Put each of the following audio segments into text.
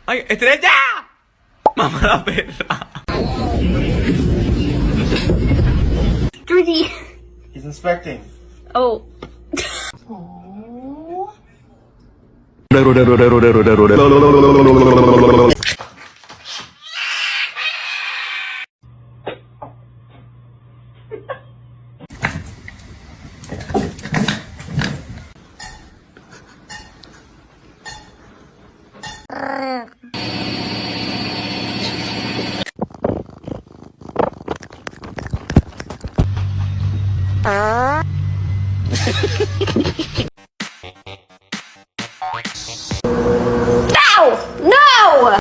¡Ay, estrella! Mamá la perra. Georgie. He's inspecting. Oh. No!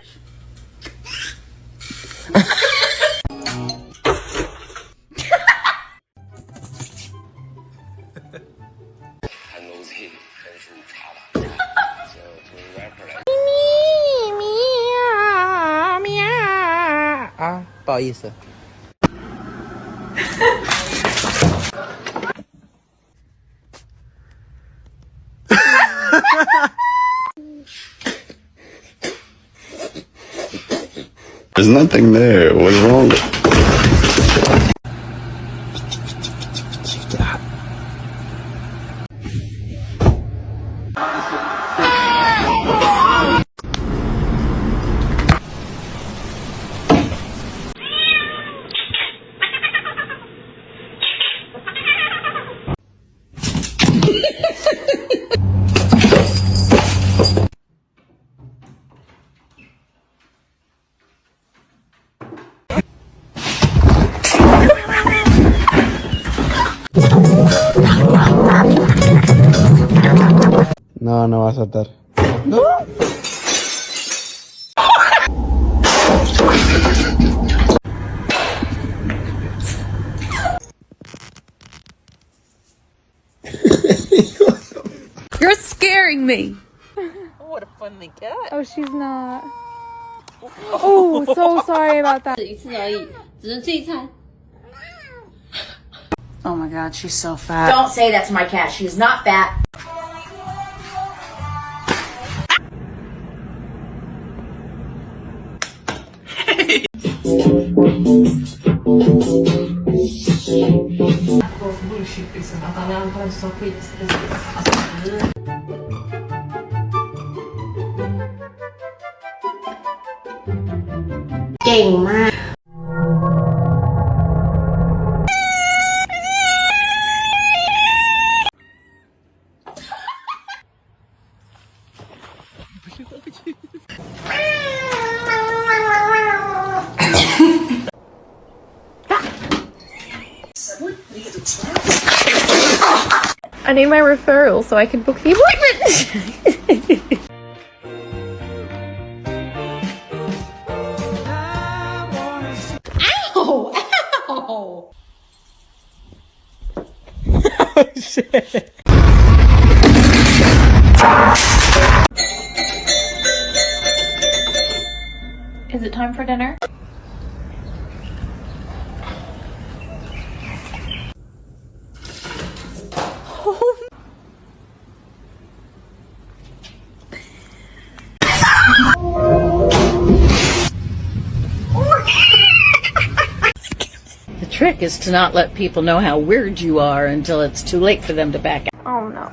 Ah, 不好意思。There's nothing there. What's wrong? No, no va a saltar. No. You're scaring me. What a funny cat. Oh, she's not. Oh, so sorry about that. Oh my god, she's so fat. Don't say that to my cat. She's not fat. I need my referral so I can book the appointment. Ow! Ow! Oh shit. Is it time for dinner? The trick is to not let people know how weird you are until it's too late for them to back out. Oh no.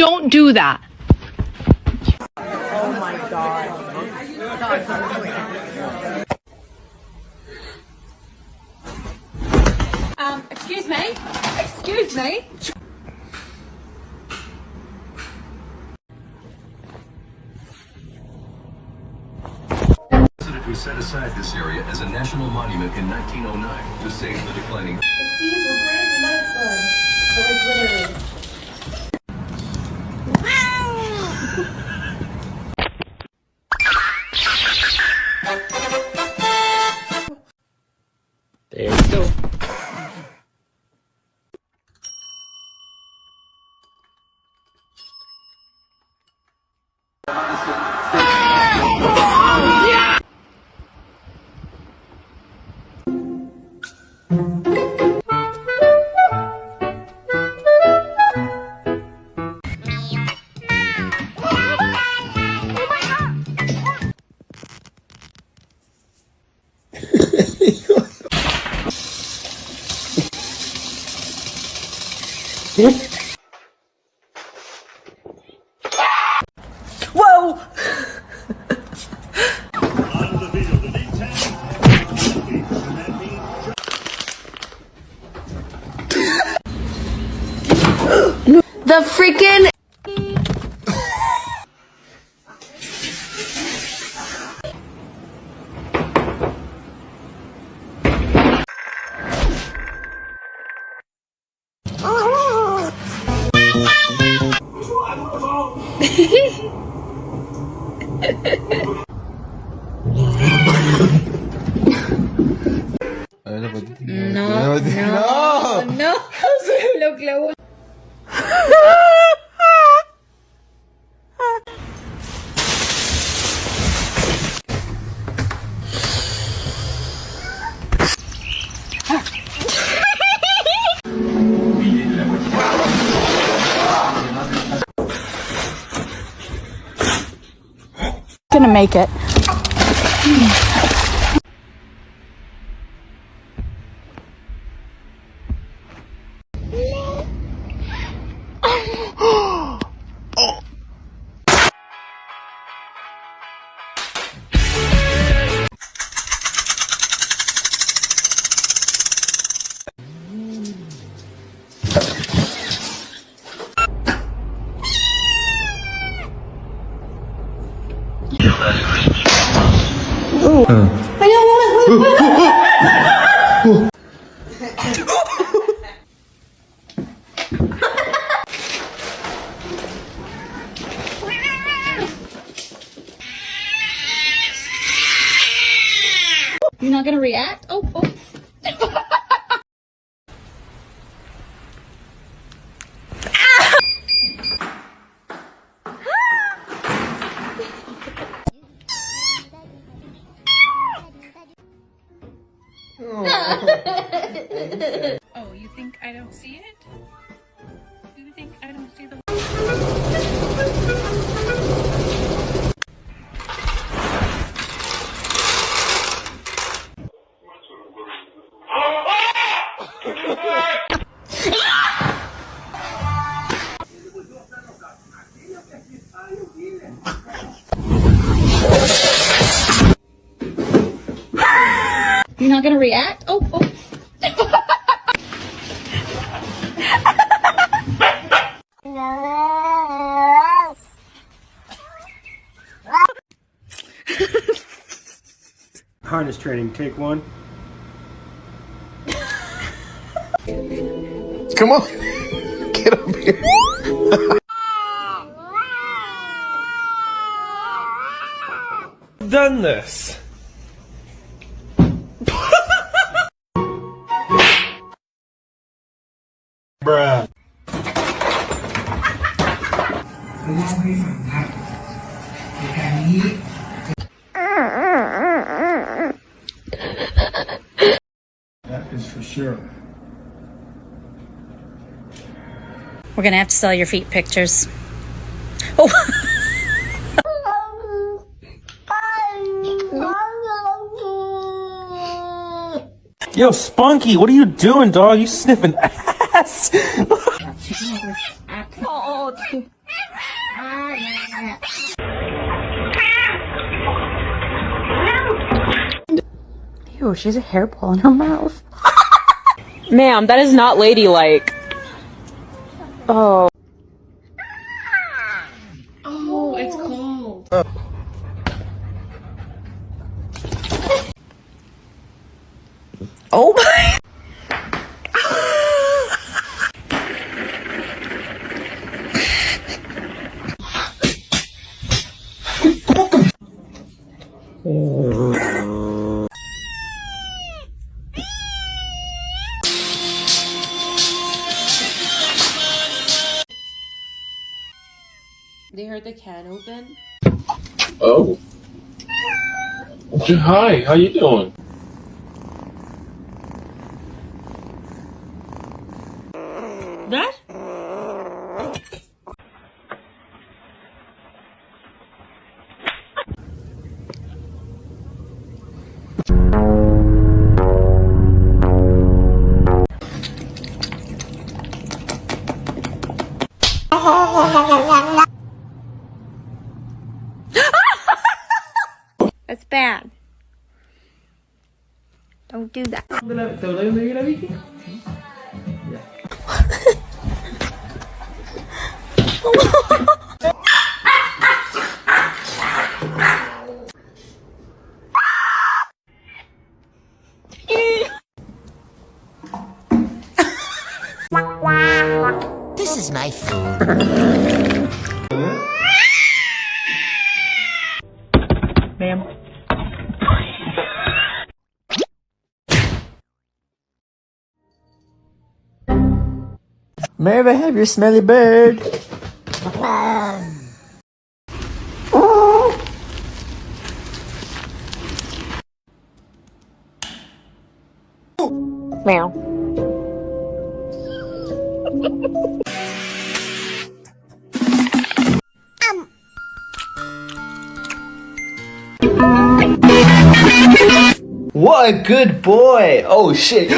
Don't do that. Excuse me? Excuse me? We set aside this area as a national monument in 1909 to save the declining. These were brave lifeblood, but like literally. There you go. Whoa! The freaking. No, no, No. Look, look. Gonna make it. You're not gonna react? Oh, oh. Oh, you think I don't see it? You think I don't see the... You're not gonna react? Oh, oh. Harness training, take one. Come on. Get up here. Done this. Bruh. That is for sure. We're gonna have to sell your feet pictures. Oh. Yo, Spunky, what are you doing, dog? You sniffing ass. Oh, Ew, she has a hair ball in her mouth. Ma'am, that is not ladylike. Oh. Oh, it's cold. Oh my. They heard the can open. Oh. Hi, how you doing? That? That's bad. Don't do that. This is my food. Ma'am. May I have your smelly bird? Meow. What a good boy! Oh shit!